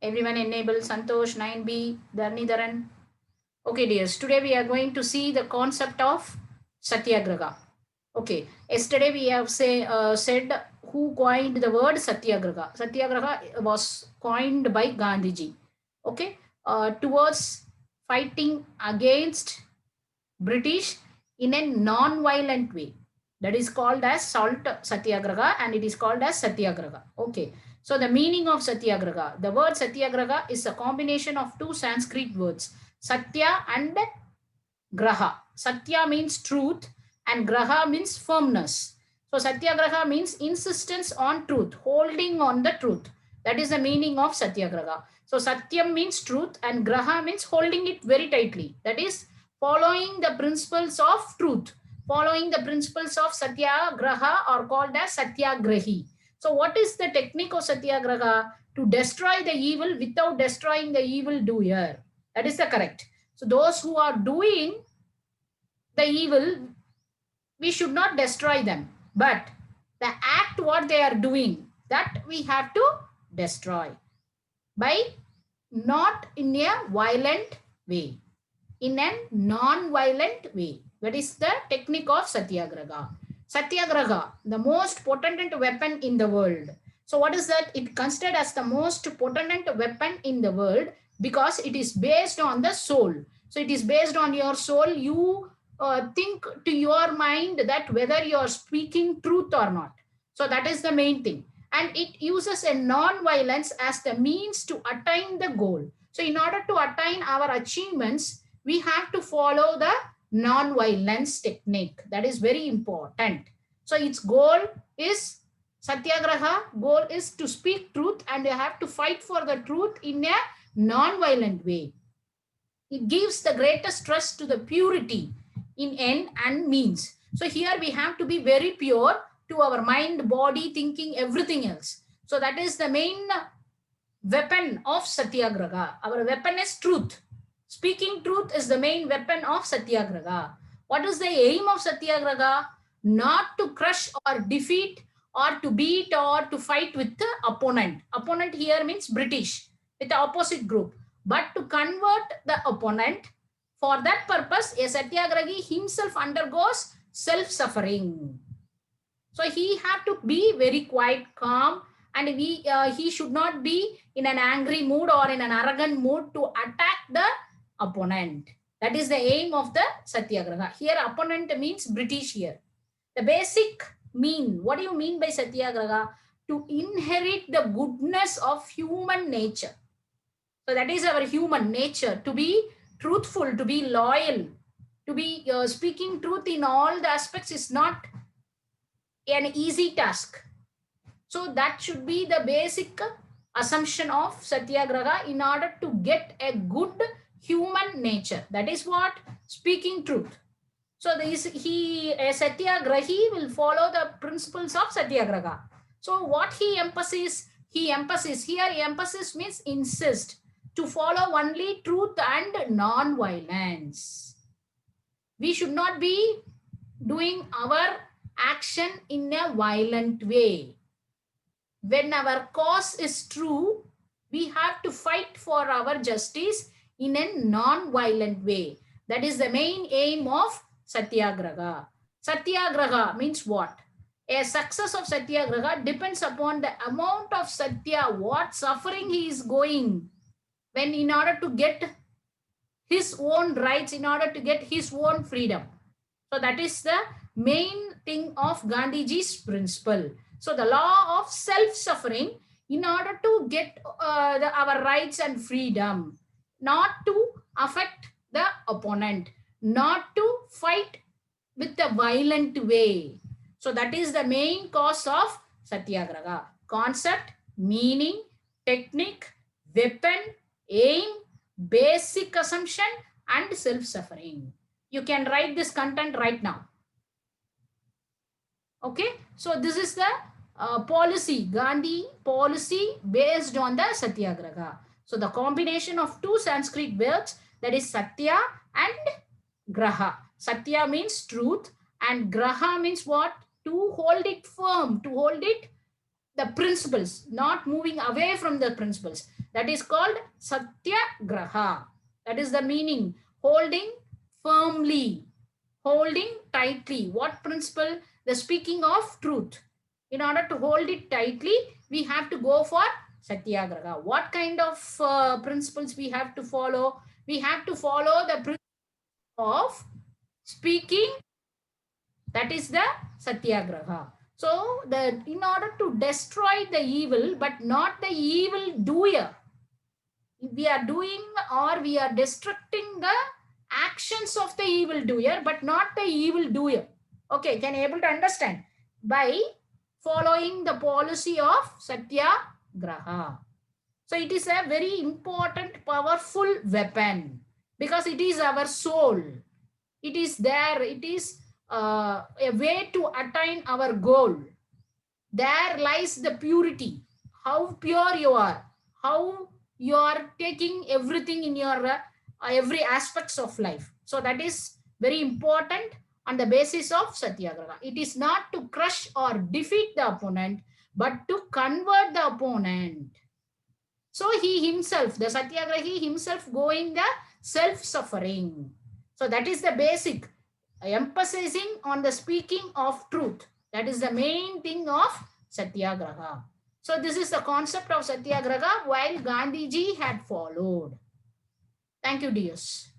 Everyone enable Santosh, 9B, Dharnidharan. Okay, dears. Today we are going to see the concept of Satyagraha. Okay. Yesterday we have said who coined the word Satyagraha. Satyagraha was coined by Gandhiji. Okay. Towards fighting against British in a non-violent way. That is called as salt satyagraha and it is called as satyagraha. Okay. So the meaning of satyagraha. The word satyagraha is a combination of two Sanskrit words, satya and graha. Satya means truth and graha means firmness. So satyagraha means insistence on truth, holding on the truth. That is the meaning of satyagraha. So satyam means truth and graha means holding it very tightly. That is following the principles of truth. Following the principles of satyagraha are called as satyagrahi. So what is the technique of satyagraha? To destroy the evil without destroying the evil doer. That is the correct. So those who are doing the evil, we should not destroy them, but the act what they are doing, that we have to destroy by not in a violent way, in a non-violent way. That is the technique of satyagraha. Satyagraha, the most potent weapon in the world. So what is that? It considered as the most potent weapon in the world because it is based on the soul. So it is based on your soul. You think to your mind that whether you are speaking truth or not. So that is the main thing. And it uses a non-violence as the means to attain the goal. So in order to attain our achievements, we have to follow the non-violence technique. That is very important. So its goal is satyagraha. Goal is to speak truth and you have to fight for the truth in a non-violent way. It gives the greatest trust to the purity in end and means. So here we have to be very pure to our mind, body, thinking, everything else. So that is the main weapon of satyagraha. Our weapon is truth. Speaking truth is the main weapon of satyagraha. What is the aim of satyagraha? Not to crush or defeat or to beat or to fight with the opponent. Opponent here means British, with the opposite group, but to convert the opponent. For that purpose, a satyagrahi himself undergoes self-suffering. So he have to be very quiet, calm, and he should not be in an angry mood or in an arrogant mood to attack the opponent. That is the aim of the satyagraha. Here opponent means British here. The basic mean, what do you mean by satyagraha? To inherit the goodness of human nature. So that is our human nature, to be truthful, to be loyal, to be speaking truth in all the aspects is not an easy task. So that should be the basic assumption of satyagraha in order to get a good human nature. That is what speaking truth. So a satyagrahi will follow the principles of satyagraha. So what he emphasis here, emphasis means insist to follow only truth and non-violence. We should not be doing our action in a violent way. When our cause is true, we have to fight for our justice in a non-violent way. That is the main aim of satyagraha. Satyagraha means what? A success of satyagraha depends upon the amount of satya, what suffering he is going when in order to get his own rights, in order to get his own freedom. So that is the main thing of Gandhiji's principle. So the law of self-suffering in order to get our rights and freedom, not to affect the opponent, not to fight with a violent way. So that is the main cause of satyagraha. Concept, meaning, technique, weapon, aim, basic assumption, and self-suffering. You can write this content right now. Okay, so this is the policy, Gandhi policy based on the satyagraha. So the combination of two Sanskrit words, that is satya and graha. Satya means truth and graha means what? To hold it firm, to hold it the principles, not moving away from the principles. That is called Satyagraha. That is the meaning. Holding firmly, holding tightly. What principle? The speaking of truth. In order to hold it tightly, we have to go for Satyagraha. What kind of principles we have to follow? We have to follow the principle of speaking, that is the Satyagraha. So, in order to destroy the evil, but not the evil doer, we are doing or we are destructing the actions of the evil doer, but not the evil doer. Okay, can you able to understand? By following the policy of Satyagraha. So it is a very important, powerful weapon because it is our soul. It is there. It is a way to attain our goal. There lies the purity. How pure you are. How you are taking everything in your every aspects of life. So that is very important on the basis of Satyagraha. It is not to crush or defeat the opponent, but to convert the opponent. So he himself, the Satyagrahi himself going the self-suffering. So that is the basic, emphasizing on the speaking of truth. That is the main thing of Satyagraha. So this is the concept of Satyagraha while Gandhiji had followed. Thank you, dears.